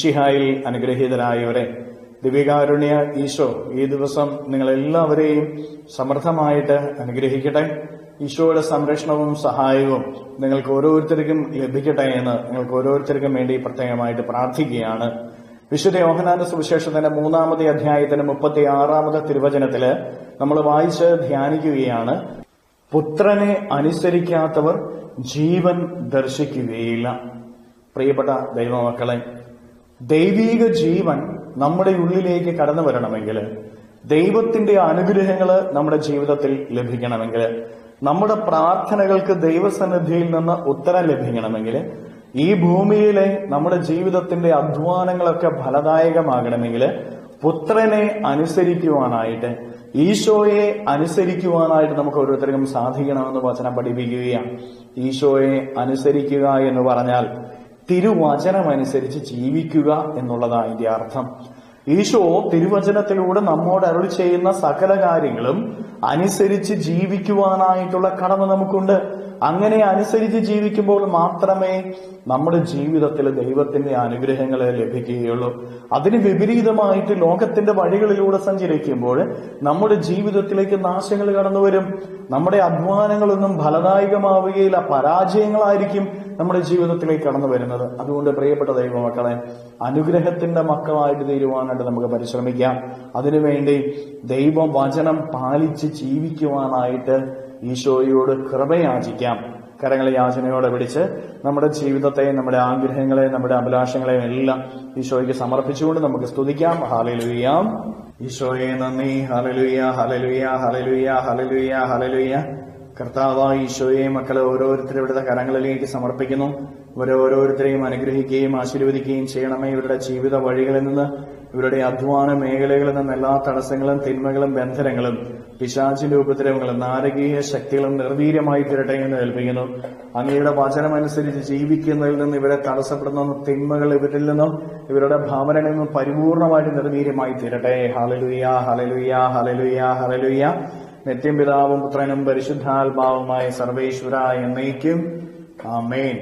മിശിഹായിൽ അനുഗ്രഹീതരായവരെ, ദിവ്യകാരുണ്യ ഈശോ ഈ ദിവസം നിങ്ങളെല്ലാവരെയും സമൃദ്ധമായിട്ട് അനുഗ്രഹിക്കട്ടെ. ഈശോയുടെ സംരക്ഷണവും സഹായവും നിങ്ങൾക്ക് ഓരോരുത്തർക്കും ലഭിക്കട്ടെ എന്ന് നിങ്ങൾക്ക് ഓരോരുത്തർക്കും വേണ്ടി പ്രത്യേകമായിട്ട് പ്രാർത്ഥിക്കുകയാണ്. വിശുദ്ധ യോഹന്നാന്റെ സുവിശേഷത്തിന്റെ 3-ാമത്തെ അധ്യായത്തിന് 36-ാമത്തെ തിരുവചനത്തില് നമ്മൾ വായിച്ച് ധ്യാനിക്കുകയാണ്. പുത്രനെ അനുസരിക്കാത്തവർ ജീവൻ ദർശിക്കുകയില്ല. പ്രിയപ്പെട്ട ദൈവമക്കളെ, ദൈവീക ജീവൻ നമ്മുടെ ഉള്ളിലേക്ക് കടന്നു വരണമെങ്കിൽ, ദൈവത്തിന്റെ അനുഗ്രഹങ്ങൾ നമ്മുടെ ജീവിതത്തിൽ ലഭിക്കണമെങ്കിൽ, നമ്മുടെ പ്രാർത്ഥനകൾക്ക് ദൈവസന്നിധിയിൽ നിന്ന് ഉത്തരം ലഭിക്കണമെങ്കിൽ, ഈ ഭൂമിയിലെ നമ്മുടെ ജീവിതത്തിന്റെ അധ്വാനങ്ങളൊക്കെ ഫലദായകമാകണമെങ്കിൽ, പുത്രനെ അനുസരിക്കുവാനായിട്ട്, ഈശോയെ അനുസരിക്കുവാനായിട്ട് നമുക്ക് ഓരോരുത്തർക്കും സാധിക്കണമെന്ന് വചനം പഠിപ്പിക്കുകയാണ്. ഈശോയെ അനുസരിക്കുക എന്ന് പറഞ്ഞാൽ തിരുവചനമനുസരിച്ച് ജീവിക്കുക എന്നുള്ളതാണ് അതിന്റെ അർത്ഥം. ഈശോ തിരുവചനത്തിലൂടെ നമ്മോട് അരുളി ചെയ്യുന്ന സകല കാര്യങ്ങളും അനുസരിച്ച് ജീവിക്കുവാനായിട്ടുള്ള കടമ നമുക്കുണ്ട്. അങ്ങനെ അനുസരിച്ച് ജീവിക്കുമ്പോൾ മാത്രമേ നമ്മുടെ ജീവിതത്തിൽ ദൈവത്തിന്റെ അനുഗ്രഹങ്ങൾ ലഭിക്കുകയുള്ളൂ. അതിന് വിപരീതമായിട്ട് ലോകത്തിന്റെ വഴികളിലൂടെ സഞ്ചരിക്കുമ്പോൾ നമ്മുടെ ജീവിതത്തിലേക്ക് നാശങ്ങൾ കടന്നു വരും. നമ്മുടെ അധ്വാനങ്ങളൊന്നും ഫലദായകമാവുകയില്ല, പരാജയങ്ങളായിരിക്കും നമ്മുടെ ജീവിതത്തിലേക്ക് കടന്നു വരുന്നത്. അതുകൊണ്ട് പ്രിയപ്പെട്ട ദൈവമക്കളെ, അനുഗ്രഹത്തിന്റെ മക്കളായിട്ട് തീരുവാനായിട്ട് നമുക്ക് പരിശ്രമിക്കാം. അതിനുവേണ്ടി ദൈവവചനം പാലിച്ച് ജീവിക്കുവാനായിട്ട് ഈശോയോട് കൃപയാചിക്കാം. കരങ്ങളെ യാചനയോടെ പിടിച്ച് നമ്മുടെ ജീവിതത്തെ, നമ്മുടെ ആഗ്രഹങ്ങളെ, നമ്മുടെ അഭിലാഷങ്ങളെയും എല്ലാം ഈശോയ്ക്ക് സമർപ്പിച്ചുകൊണ്ട് നമുക്ക് സ്തുതിക്കാം. ഹല്ലേലൂയ. ഈശോയെ നന്ദി. Hallelujah, hallelujah, hallelujah, hallelujah, hallelujah. കർത്താവായ ഈശോയെ മക്കളെ ഓരോരുത്തരും ഇവിടുത്തെ കരങ്ങളിലേക്ക് സമർപ്പിക്കുന്നു. ഇവരെ ഓരോരുത്തരെയും അനുഗ്രഹിക്കുകയും ആശീർവദിക്കുകയും ചെയ്യണമേ. ഇവരുടെ ജീവിത വഴികളിൽ നിന്ന്, ഇവരുടെ അധ്വാന മേഖലകളിൽ നിന്ന് എല്ലാ തടസ്സങ്ങളും തിന്മകളും ബന്ധനങ്ങളും പിശാചിന്റെ ഉപദ്രവങ്ങളും നാരകീയ ശക്തികളും നിർവീര്യമായി തീരട്ടെ എന്ന് ഏൽപ്പിക്കുന്നു. അങ്ങയുടെ വചനമനുസരിച്ച് ജീവിക്കുന്നതിൽ നിന്ന് ഇവരെ തടസ്സപ്പെടുന്ന തിന്മകൾ ഇവരിൽ നിന്നും ഇവരുടെ ഭാവനയിൽ നിന്നും പരിപൂർണമായിട്ട് നിർവീര്യമായി തീരട്ടെ. Hallelujah, hallelujah, hallelujah, hallelujah. നിത്യം പിതാവും പുത്രനും പരിശുദ്ധാത്മാവുമായ സർവേശ്വര എന്നേക്കും ആമേൻ.